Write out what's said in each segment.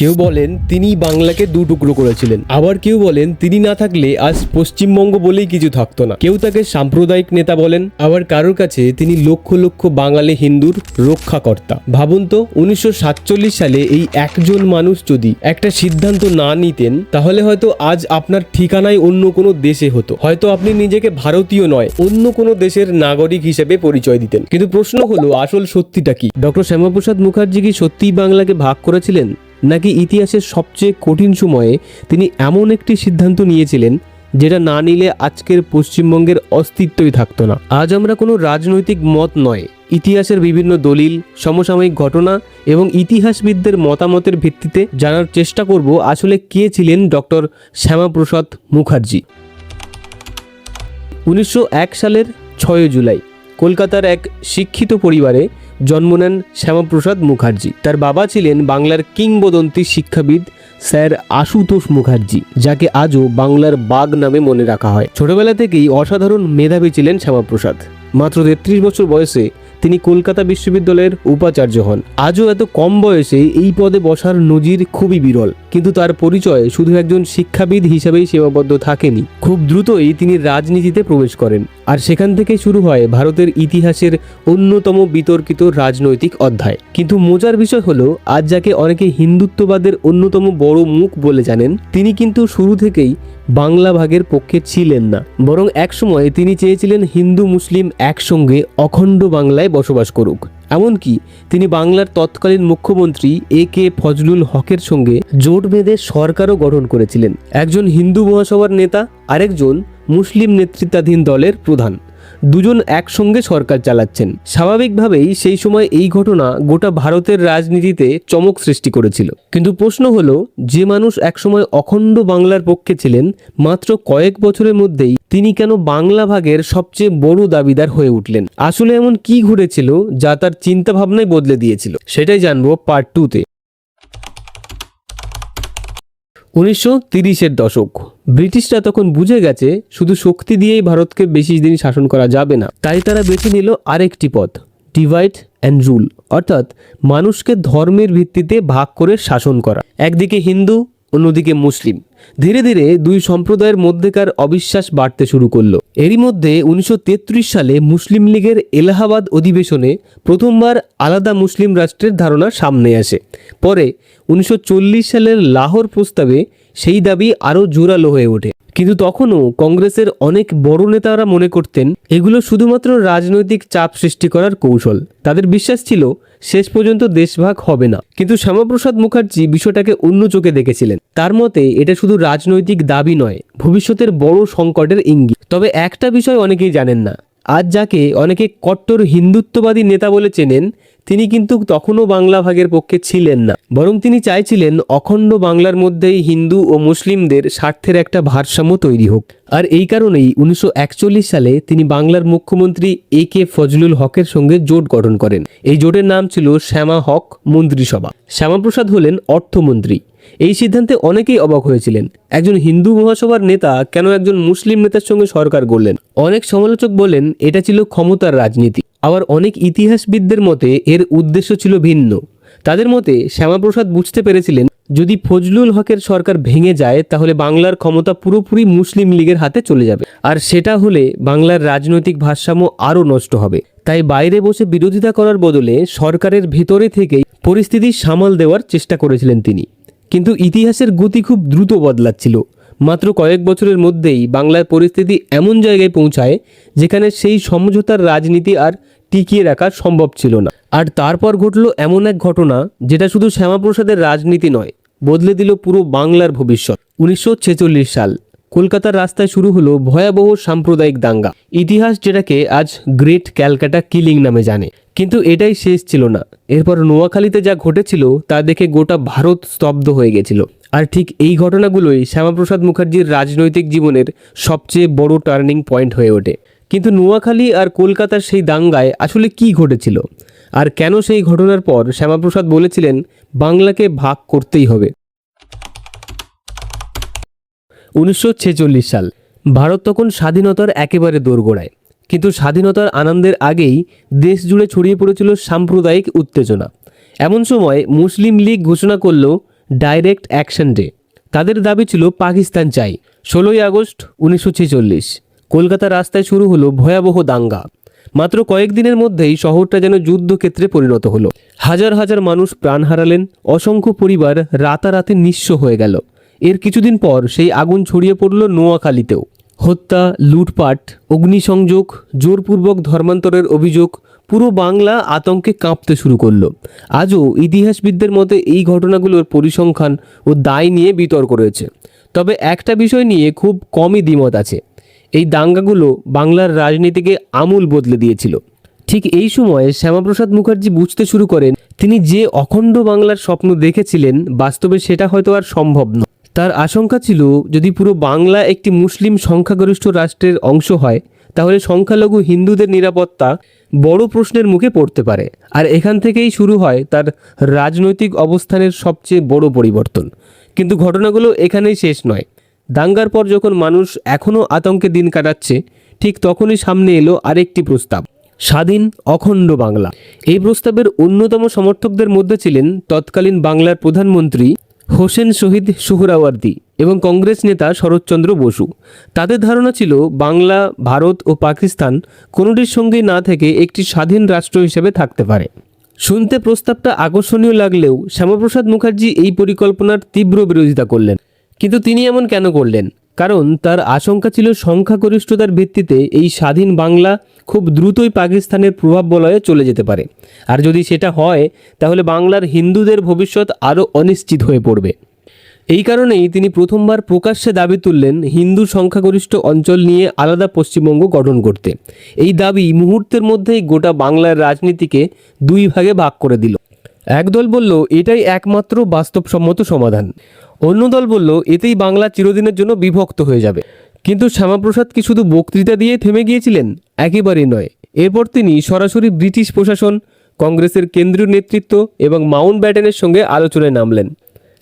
কেউ বলেন তিনি বাংলাকে দু টুকরো করেছিলেন, আবার কেউ বলেন তিনি না থাকলে আজ পশ্চিমবঙ্গ বলেই কিছু থাকতো না। কেউ তাকে সাম্প্রদায়িক নেতা বলেন, আবার কারোর কাছে তিনি লক্ষ লক্ষ বাঙালি হিন্দুর রক্ষাকর্তা। ভাবুন তো 1947 সালে এই একজন মানুষ যদি একটা সিদ্ধান্ত না নিতেন, তাহলে হয়তো আজ আপনার ঠিকানায় অন্য কোনো দেশে হতো। হয়তো আপনি নিজেকে ভারতীয় নয়, অন্য কোনো দেশের নাগরিক হিসেবে পরিচয় দিতেন। কিন্তু প্রশ্ন হলো, আসল সত্যিটা কি? ডক্টর শ্যামাপ্রসাদ মুখার্জি কি সত্যিই বাংলাকে ভাগ করেছিলেন, নাকি ইতিহাসের সবচেয়ে কঠিন সময়ে তিনি এমন একটি সিদ্ধান্ত নিয়েছিলেন যেটা না নিলে আজকের পশ্চিমবঙ্গের অস্তিত্বই থাকতো না? আজ আমরা কোনো রাজনৈতিক মত নয়, ইতিহাসের বিভিন্ন দলিল, সমসাময়িক ঘটনা এবং ইতিহাসবিদদের মতামতের ভিত্তিতে জানার চেষ্টা করব আসলে কে ছিলেন ডক্টর শ্যামাপ্রসাদ মুখার্জি। 1901 সালের 6 জুলাই কলকাতার এক শিক্ষিত পরিবারে জন্ম নেন শ্যামাপ্রসাদ মুখার্জি। তার বাবা ছিলেন বাংলার কিংবদন্তি শিক্ষাবিদ স্যার আশুতোষ মুখার্জি, যাকে আজও বাংলার বাঘ নামে মনে রাখা হয়। ছোটবেলা থেকেই অসাধারণ মেধাবী ছিলেন শ্যামাপ্রসাদ। মাত্র 33 বছর বয়সে তিনি কলকাতা বিশ্ববিদ্যালয়ের উপাচার্য হন। আজও এত কম বয়সে এই পদে বসার নজির খুবই বিরল। কিন্তু তার পরিচয় শুধু একজন শিক্ষাবিদ হিসেবেই সীমাবদ্ধ থাকেনি। খুব দ্রুতই তিনি রাজনীতিতে প্রবেশ করেন, আর সেখান থেকেই শুরু হয় ভারতের ইতিহাসের অন্যতম বিতর্কিত রাজনৈতিক অধ্যায়। কিন্তু মজার বিষয় হলো, আজ যাকে অনেকে হিন্দুত্ববাদের অন্যতম বড় মুখ বলে জানেন, তিনি কিন্তু শুরু থেকেই বাংলা ভাগের পক্ষে ছিলেন না। বরং একসময় তিনি চেয়েছিলেন হিন্দু মুসলিম একসঙ্গে অখণ্ড বাংলায় বসবাস করুক। এমনকি তিনি বাংলার তৎকালীন মুখ্যমন্ত্রী এ.কে. ফজলুল হকের সঙ্গে জোট বেঁধে সরকারও গঠন করেছিলেন। একজন হিন্দু মহাসভার নেতা, আরেকজন মুসলিম নেতৃত্বাধীন দলের প্রধান, দুজন একসঙ্গে সরকার চালাচ্ছেন। স্বাভাবিকভাবেই সেই সময় এই ঘটনা গোটা ভারতের রাজনীতিতে চমক সৃষ্টি করেছিল। কিন্তু প্রশ্ন হলো, যে মানুষ একসময় অখণ্ড বাংলার পক্ষে ছিলেন, মাত্র কয়েক বছরের মধ্যেই তিনি কেন বাংলা ভাগের সবচেয়ে বড় দাবিদার হয়ে উঠলেন? আসলে এমন কি ঘটেছিল যা তার চিন্তা ভাবনাই বদলে দিয়েছিল? সেটাই জানবো পার্ট 2-তে। 1930-এর দশক। ব্রিটিশরা তখন বুঝে গেছে শুধু শক্তি দিয়েই ভারতকে বেশি দিন শাসন করা যাবে না। তাই তারা বেছে নিল আরেকটি পথ, ডিভাইড অ্যান্ড রুল, অর্থাৎ মানুষকে ধর্মের ভিত্তিতে ভাগ করে শাসন করা। একদিকে হিন্দু, অন্যদিকে মুসলিম। ধীরে ধীরে দুই সম্প্রদায়ের মধ্যেকার অবিশ্বাস বাড়তে শুরু করলো। এরই মধ্যে 1933 সালে মুসলিম লীগের এলাহাবাদ অধিবেশনে প্রথমবার আলাদা মুসলিম রাষ্ট্রের ধারণা সামনে আসে। পরে 1940 সালের লাহোর প্রস্তাবে সেই দাবি আরও জোরালো হয়ে ওঠে। কিন্তু তখনও কংগ্রেসের অনেক বড় নেতারা মনে করতেন এগুলো শুধুমাত্র রাজনৈতিক চাপ সৃষ্টি করার কৌশল। তাদের বিশ্বাস ছিল শেষ পর্যন্ত দেশভাগ হবে না। কিন্তু শ্যামাপ্রসাদ মুখার্জি বিষয়টাকে অন্য চোখে দেখেছিলেন। তার মতে এটা শুধু রাজনৈতিক দাবি নয়, ভবিষ্যতের বড় সংকটের ইঙ্গিত। তবে একটা বিষয় অনেকেই জানেন না, আজ যাকে অনেকে কট্টর হিন্দুত্ববাদী নেতা বলে চেনেন, তিনি কিন্তু তখনও বাংলা ভাগের পক্ষে ছিলেন না। বরং তিনি চাইছিলেন অখণ্ড বাংলার মধ্যেই হিন্দু ও মুসলিমদের স্বার্থের একটা ভারসাম্য তৈরি হোক। আর এই কারণেই 1941 সালে তিনি বাংলার মুখ্যমন্ত্রী এ.কে. ফজলুল হকের সঙ্গে জোট গঠন করেন। এই জোটের নাম ছিল শ্যামা হক মন্ত্রিসভা। শ্যামাপ্রসাদ হলেন অর্থমন্ত্রী। এই সিদ্ধান্তে অনেকেই অবাক হয়েছিলেন। একজন হিন্দু মহাসভার নেতা কেন একজন মুসলিম নেতার সঙ্গে সরকার গড়লেন? অনেক সমালোচক বলেন এটা ছিল ক্ষমতার রাজনীতি। আবার অনেক ইতিহাসবিদদের মতে এর উদ্দেশ্য ছিল ভিন্ন। তাদের মতে শ্যামাপ্রসাদ বুঝতে পেরেছিলেন যদি ফজলুল হকের সরকার ভেঙে যায়, তাহলে বাংলার ক্ষমতা পুরোপুরি মুসলিম লীগের হাতে চলে যাবে, আর সেটা হলে বাংলার রাজনৈতিক ভারসাম্য আরও নষ্ট হবে। তাই বাইরে বসে বিরোধিতা করার বদলে সরকারের ভেতরে থেকেই পরিস্থিতি সামাল দেওয়ার চেষ্টা করেছিলেন তিনি। কিন্তু ইতিহাসের গতি খুব দ্রুত বদলাচ্ছিল। মাত্র কয়েক বছরের মধ্যেই বাংলার পরিস্থিতি এমন জায়গায় পৌঁছায় যেখানে সেই সমঝোতার রাজনীতি আর টিকিয়ে রাখা সম্ভব ছিল না। আর তারপর ঘটল এমন এক ঘটনা যেটা শুধু শ্যামাপ্রসাদের রাজনীতি নয়, বদলে দিল পুরো বাংলার ভবিষ্যৎ। 1946 সাল কলকাতার রাস্তায় শুরু হলো ভয়াবহ সাম্প্রদায়িক দাঙ্গা। ইতিহাস যেটাকে আজ গ্রেট ক্যালকাটা কিলিং নামে জানে। কিন্তু এটাই শেষ ছিল না। এরপর নোয়াখালীতে যা ঘটেছিল তা দেখে গোটা ভারত স্তব্ধ হয়ে গেছিল। আর ঠিক এই ঘটনাগুলোই শ্যামাপ্রসাদ মুখার্জির রাজনৈতিক জীবনের সবচেয়ে বড় টার্নিং পয়েন্ট হয়ে ওঠে। কিন্তু নোয়াখালী আর কলকাতার সেই দাঙ্গায় আসলে কি ঘটেছিল, আর কেন সেই ঘটনার পর শ্যামাপ্রসাদ বলেছিলেন বাংলাকে ভাগ করতেই হবে? 1946 সাল। ভারত তখন স্বাধীনতার একেবারে দোরগোড়ায়। কিন্তু স্বাধীনতার আনন্দের আগেই দেশ জুড়ে ছড়িয়ে পড়েছিল সাম্প্রদায়িক উত্তেজনা। এমন সময় মুসলিম লীগ ঘোষণা করল ডাইরেক্ট অ্যাকশন ডে। তাদের দাবি ছিল পাকিস্তান চাই। 16ই আগস্ট 1946 কলকাতা রাস্তায় শুরু হলো ভয়াবহ দাঙ্গা। মাত্র কয়েকদিনের মধ্যেই শহরটা যেন যুদ্ধক্ষেত্রে পরিণত হলো। হাজার হাজার মানুষ প্রাণ হারালেন, অসংখ্য পরিবার রাতারাতি নিঃস্ব হয়ে গেল। এর কিছুদিন পর সেই আগুন ছড়িয়ে পড়ল নোয়াখালীতেও। হত্যা, লুটপাট, অগ্নিসংযোগ, জোরপূর্বক ধর্মান্তরের অভিযোগ, পুরো বাংলা আতঙ্কে কাঁপতে শুরু করলো। আজও ইতিহাসবিদদের মতে এই ঘটনাগুলোর পরিসংখ্যান ও দায় নিয়ে বিতর্ক রয়েছে। তবে একটা বিষয় নিয়ে খুব কমই দ্বিমত আছে, এই দাঙ্গাগুলো বাংলার রাজনীতিকে আমূল বদলে দিয়েছিল। ঠিক এই সময়ে শ্যামাপ্রসাদ মুখার্জি বুঝতে শুরু করেন তিনি যে অখণ্ড বাংলার স্বপ্ন দেখেছিলেন বাস্তবে সেটা হয়তো আর সম্ভব নয়। তার আশঙ্কা ছিল যদি পুরো বাংলা একটি মুসলিম সংখ্যাগরিষ্ঠ রাষ্ট্রের অংশ হয় তাহলে সংখ্যালঘু হিন্দুদের নিরাপত্তা বড় প্রশ্নের মুখে পড়তে পারে। আর এখান থেকেই শুরু হয় তার রাজনৈতিক অবস্থানের সবচেয়ে বড় পরিবর্তন। কিন্তু ঘটনাগুলো এখানেই শেষ নয়। দাঙ্গার পর যখন মানুষ এখনও আতঙ্কে দিন কাটাচ্ছে, ঠিক তখনই সামনে এলো আরেকটি প্রস্তাব, স্বাধীন অখণ্ড বাংলা। এই প্রস্তাবের অন্যতম সমর্থকদের মধ্যে ছিলেন তৎকালীন বাংলার প্রধানমন্ত্রী হোসেন শহীদ সোহরাওয়ার্দী এবং কংগ্রেস নেতা শরৎচন্দ্র বসু। তাদের ধারণা ছিল বাংলা ভারত ও পাকিস্তান কোনোটির সঙ্গেই না থেকে একটি স্বাধীন রাষ্ট্র হিসেবে থাকতে পারে। শুনতে প্রস্তাবটা আকর্ষণীয় লাগলেও শ্যামাপ্রসাদ মুখার্জি এই পরিকল্পনার তীব্র বিরোধিতা করলেন। কিন্তু তিনি এমন কেন করলেন? কারণ তার আশঙ্কা ছিল সংখ্যাগরিষ্ঠতার ভিত্তিতে এই স্বাধীন বাংলা খুব দ্রুতই পাকিস্তানের প্রভাব বলয়ে চলে যেতে পারে। আর যদি সেটা হয় তাহলে বাংলার হিন্দুদের ভবিষ্যৎ আরও অনিশ্চিত হয়ে পড়বে। এই কারণেই তিনি প্রথমবার প্রকাশ্যে দাবি তুললেন হিন্দু সংখ্যাগরিষ্ঠ অঞ্চল নিয়ে আলাদা পশ্চিমবঙ্গ গঠন করতে। এই দাবি মুহূর্তের মধ্যেই গোটা বাংলার রাজনীতিকে দুই ভাগে ভাগ করে দিল। একদল বলল এটাই একমাত্র বাস্তবসম্মত সমাধান, অন্য দল বলল এতেই বাংলা চিরদিনের জন্য বিভক্ত হয়ে যাবে। কিন্তু শ্যামাপ্রসাদ কি শুধু বক্তৃতা দিয়ে থেমে গিয়েছিলেন? একেবারেই নয়। এরপর তিনি সরাসরি ব্রিটিশ প্রশাসন, কংগ্রেসের কেন্দ্রীয় নেতৃত্ব এবং মাউন্ট ব্যাটেনের সঙ্গে আলোচনায় নামলেন।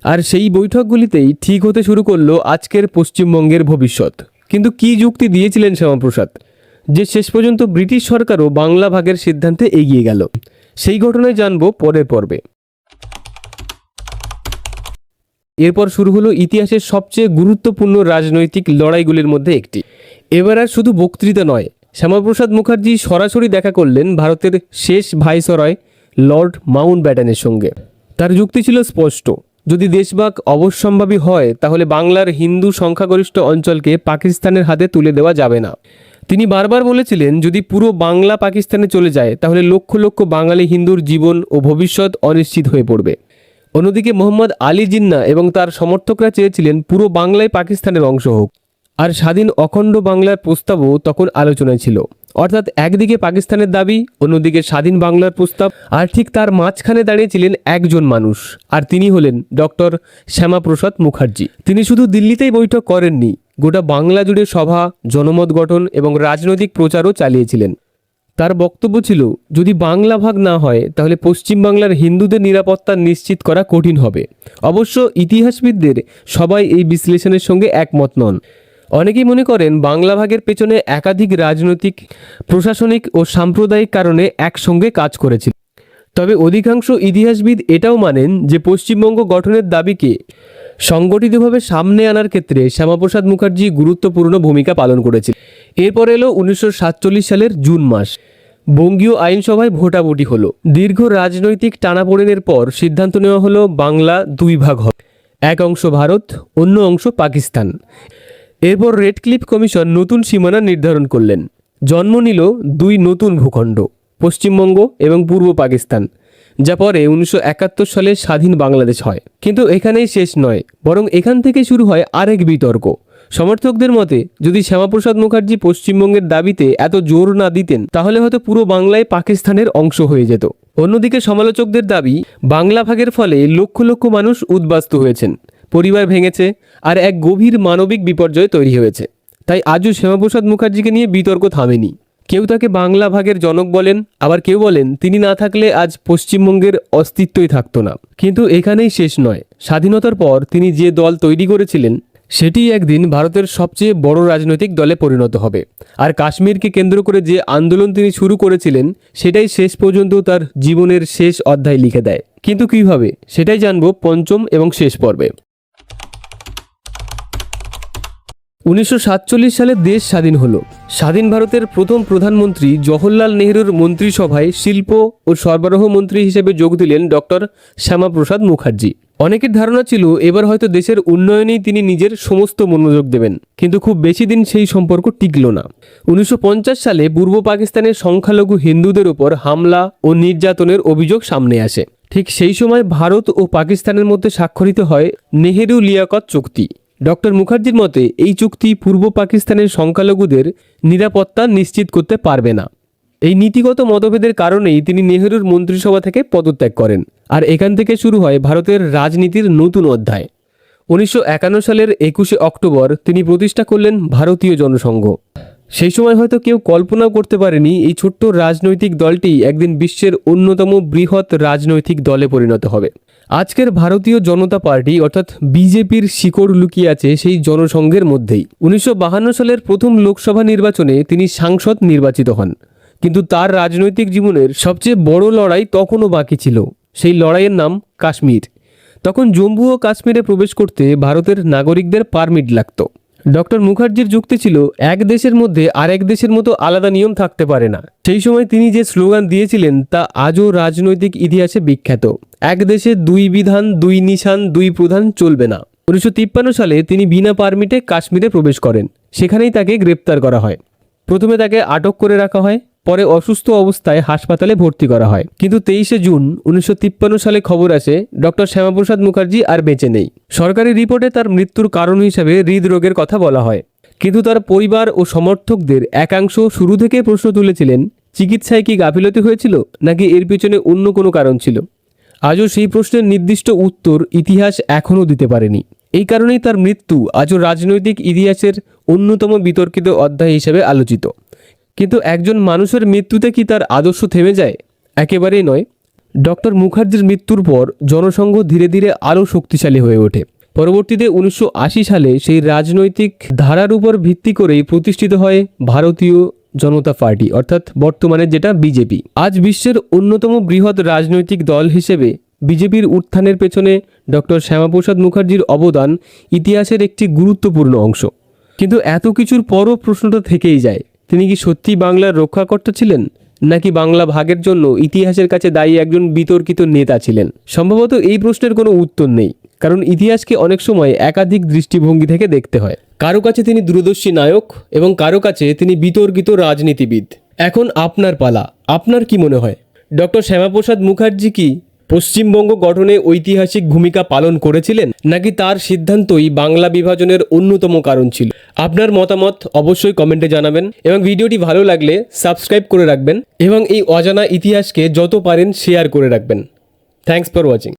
আর সেই বৈঠকগুলিতেই ঠিক হতে শুরু করলো আজকের পশ্চিমবঙ্গের ভবিষ্যৎ। কিন্তু কি যুক্তি দিয়েছিলেন শ্যামাপ্রসাদ যে শেষ পর্যন্ত ব্রিটিশ সরকারও বাংলা ভাগের সিদ্ধান্তে এগিয়ে গেল? সেই ঘটনায় জানবো পরের পর্বে। এরপর শুরু হলো ইতিহাসের সবচেয়ে গুরুত্বপূর্ণ রাজনৈতিক লড়াইগুলির মধ্যে একটি। এবার আর শুধু বক্তৃতা নয়, শ্যামাপ্রসাদ মুখার্জি সরাসরি দেখা করলেন ভারতের শেষ ভাইসরয় লর্ড মাউন্ট ব্যাটেনের সঙ্গে। তার যুক্তি ছিল স্পষ্ট, যদি দেশভাগ অবশ্যম্ভাবী হয় তাহলে বাংলার হিন্দু সংখ্যাগরিষ্ঠ অঞ্চলকে পাকিস্তানের হাতে তুলে দেওয়া যাবে না। তিনি বারবার বলেছিলেন যদি পুরো বাংলা পাকিস্তানে চলে যায় তাহলে লক্ষ লক্ষ বাঙালি হিন্দুর জীবন ও ভবিষ্যৎ অনিশ্চিত হয়ে পড়বে। অন্যদিকে মোহাম্মদ আলী জিন্না এবং তার সমর্থকরা চেয়েছিলেন পুরো বাংলায় পাকিস্তানের অংশ হোক। আর স্বাধীন অখণ্ড বাংলার প্রস্তাবও তখন আলোচনায় ছিল। অর্থাৎ একদিকে পাকিস্তানের দাবি, অন্যদিকে স্বাধীন বাংলার প্রস্তাব। আর ঠিক তার মাঝখানে দাঁড়িয়েছিলেন একজন মানুষ, আর তিনি হলেন ডক্টর শ্যামাপ্রসাদ মুখার্জি। তিনি শুধু দিল্লিতেই বৈঠক করেননি, গোটা বাংলা জুড়ে সভা, জনমত গঠন এবং রাজনৈতিক প্রচারও চালিয়েছিলেন। তার বক্তব্য ছিল যদি বাংলা ভাগ না হয় তাহলে পশ্চিমবাংলার হিন্দুদের নিরাপত্তা নিশ্চিত করা কঠিন হবে। অবশ্য ইতিহাসবিদদের সবাই এই বিশ্লেষণের সঙ্গে একমত নন। অনেকেই মনে করেন বাংলা ভাগের পেছনে একাধিক রাজনৈতিক, প্রশাসনিক ও সাম্প্রদায়িক কারণে একসঙ্গে কাজ করেছিল। তবে অধিকাংশ ইতিহাসবিদ এটাও মানেন যে পশ্চিমবঙ্গ গঠনের দাবিকে সংগঠিতভাবে সামনে আনার ক্ষেত্রে শ্যামাপ্রসাদ মুখার্জি গুরুত্বপূর্ণ ভূমিকা পালন করেছিল। এরপর এলো 1947 সালের জুন মাস। বঙ্গীয় আইনসভায় ভোটাভুটি হলো। দীর্ঘ রাজনৈতিক টানাপোড়েনের পর সিদ্ধান্ত নেওয়া হলো বাংলা দুই ভাগ হবে, এক অংশ ভারত, অন্য অংশ পাকিস্তান। এরপর রেড ক্লিফ কমিশন নতুন সীমানা নির্ধারণ করলেন। জন্ম নিল দুই নতুন ভূখণ্ড, পশ্চিমবঙ্গ এবং পূর্ব পাকিস্তান, যা পরে 1971 সালে স্বাধীন বাংলাদেশ হয়। কিন্তু এখানেই শেষ নয়, বরং এখান থেকে শুরু হয় আরেক বিতর্ক। সমর্থকদের মতে যদি শ্যামাপ্রসাদ মুখার্জি পশ্চিমবঙ্গের দাবিতে এত জোর না দিতেন তাহলে হয়তো পুরো বাংলায় পাকিস্তানের অংশ হয়ে যেত। অন্যদিকে সমালোচকদের দাবি বাংলা ভাগের ফলে লক্ষ লক্ষ মানুষ উদ্বাস্তু হয়েছেন, পরিবার ভেঙেছে, আর এক গভীর মানবিক বিপর্যয় তৈরি হয়েছে। তাই আজও শ্যামাপ্রসাদ মুখার্জিকে নিয়ে বিতর্ক থামেনি। কেউ তাকে বাংলা ভাগের জনক বলেন, আবার কেউ বলেন তিনি না থাকলে আজ পশ্চিমবঙ্গের অস্তিত্বই থাকতো না। কিন্তু এখানেই শেষ নয়। স্বাধীনতার পর তিনি যে দল তৈরি করেছিলেন সেটি একদিন ভারতের সবচেয়ে বড় রাজনৈতিক দলে পরিণত হবে। আর কাশ্মীরকে কেন্দ্র করে যে আন্দোলন তিনি শুরু করেছিলেন সেটাই শেষ পর্যন্ত তার জীবনের শেষ অধ্যায় লিখে দেয়। কিন্তু কিভাবে, সেটাই জানবো পঞ্চম এবং শেষ পর্বে। 1947 সালে দেশ স্বাধীন হলো। স্বাধীন ভারতের প্রথম প্রধানমন্ত্রী জওহরলাল নেহরুর মন্ত্রিসভায় শিল্প ও সরবরাহ মন্ত্রী হিসেবে যোগ দিলেন ডক্টর শ্যামাপ্রসাদ মুখার্জি। অনেকের ধারণা ছিল এবার হয়তো দেশের উন্নয়নেই তিনি নিজের সমস্ত মনোযোগ দেবেন, কিন্তু খুব বেশি দিন সেই সম্পর্ক টিকল না। 1950 সালে পূর্ব পাকিস্তানের সংখ্যালঘু হিন্দুদের উপর হামলা ও নির্যাতনের অভিযোগ সামনে আসে। ঠিক সেই সময় ভারত ও পাকিস্তানের মধ্যে স্বাক্ষরিত হয় নেহেরু লিয়াকত চুক্তি। ডক্টর মুখার্জির মতে এই চুক্তি পূর্ব পাকিস্তানের সংখ্যালঘুদের নিরাপত্তা নিশ্চিত করতে পারবে না। এই নীতিগত মতভেদের কারণেই তিনি নেহেরুর মন্ত্রিসভা থেকে পদত্যাগ করেন। আর এখান থেকে শুরু হয় ভারতের রাজনীতির নতুন অধ্যায়। 1951 সালের 21শে অক্টোবর তিনি প্রতিষ্ঠা করলেন ভারতীয় জনসংঘ। সেই সময় হয়তো কেউ কল্পনাও করতে পারেনি এই ছোট্ট রাজনৈতিক দলটি একদিন বিশ্বের অন্যতম বৃহৎ রাজনৈতিক দলে পরিণত হবে। আজকের ভারতীয় জনতা পার্টি অর্থাৎ বিজেপির শিকড় লুকিয়ে আছে সেই জনসংঘের মধ্যেই। 1952 সালের প্রথম লোকসভা নির্বাচনে তিনি সাংসদ নির্বাচিত হন। কিন্তু তার রাজনৈতিক জীবনের সবচেয়ে বড় লড়াই তখনও বাকি ছিল। সেই লড়াইয়ের নাম কাশ্মীর। তখন জম্মু ও কাশ্মীরে প্রবেশ করতে ভারতের নাগরিকদের পারমিট লাগত। ডক্টর মুখার্জির যুক্তি ছিল এক দেশের মধ্যে আরেক দেশের মতো আলাদা নিয়ম থাকতে পারে না। সেই সময় তিনি যে স্লোগান দিয়েছিলেন তা আজও রাজনৈতিক ইতিহাসে বিখ্যাত। এক দেশে দুই বিধান, দুই নিশান, দুই প্রধান চলবে না। 1953 সালে তিনি বিনা পারমিটে কাশ্মীরে প্রবেশ করেন। সেখানেই তাকে গ্রেপ্তার করা হয়। প্রথমে তাকে আটক করে রাখা হয়, পরে অসুস্থ অবস্থায় হাসপাতালে ভর্তি করা হয়। কিন্তু 23শে জুন 1953 সালে খবর আসে ডক্টর শ্যামাপ্রসাদ মুখার্জি আর বেঁচে নেই। সরকারি রিপোর্টে তার মৃত্যুর কারণ হিসেবে হৃদরোগের কথা বলা হয়। কিন্তু তার পরিবার ও সমর্থকদের একাংশ শুরু থেকে প্রশ্ন তুলেছিলেন, চিকিৎসায় কি গাফিলতি হয়েছিল নাকি এর পিছনে অন্য কোনো কারণ ছিল। আজও সেই প্রশ্নের নির্দিষ্ট উত্তর ইতিহাস এখনও দিতে পারেনি। এই কারণেই তার মৃত্যু আজও রাজনৈতিক ইতিহাসের অন্যতম বিতর্কিত অধ্যায় হিসেবে আলোচিত। কিন্তু একজন মানুষের মৃত্যুতে কি তার আদর্শ থেমে যায়? একেবারেই নয়। ডক্টর মুখার্জির মৃত্যুর পর জনসংঘ ধীরে ধীরে আরও শক্তিশালী হয়ে ওঠে। পরবর্তীতে 1980 সালে সেই রাজনৈতিক ধারার উপর ভিত্তি করেই প্রতিষ্ঠিত হয় ভারতীয় জনতা পার্টি, অর্থাৎ বর্তমানে যেটা বিজেপি। আজ বিশ্বের অন্যতম বৃহৎ রাজনৈতিক দল হিসেবে বিজেপির উত্থানের পেছনে ডক্টর শ্যামাপ্রসাদ মুখার্জির অবদান ইতিহাসের একটি গুরুত্বপূর্ণ অংশ। কিন্তু এত কিছুর পরও প্রশ্নটা থেকেই যায়, তিনি কি সত্যি বাংলার রক্ষাকর্তা ছিলেন, নাকি বাংলা ভাগের জন্য ইতিহাসের কাছে দায়ী একজন বিতর্কিত নেতা ছিলেন? সম্ভবত এই প্রশ্নের কোনো উত্তর নেই, কারণ ইতিহাসকে অনেক সময় একাধিক দৃষ্টিভঙ্গি থেকে দেখতে হয়। কারো কাছে তিনি দূরদর্শী নায়ক এবং কারো কাছে তিনি বিতর্কিত রাজনীতিবিদ। এখন আপনার পালা। আপনার কি মনে হয়, ডক্টর শ্যামাপ্রসাদ মুখার্জি কি পশ্চিমবঙ্গ গঠনে ঐতিহাসিক ভূমিকা পালন করেছিলেন, নাকি তার সিদ্ধান্তই বাংলা বিভাজনের অন্যতম কারণ ছিল? আপনার মতামত অবশ্যই কমেন্টে জানাবেন এবং ভিডিওটি ভালো লাগলে সাবস্ক্রাইব করে রাখবেন এবং এই অজানা ইতিহাসকে যত পারেন শেয়ার করে রাখবেন। Thanks for watching.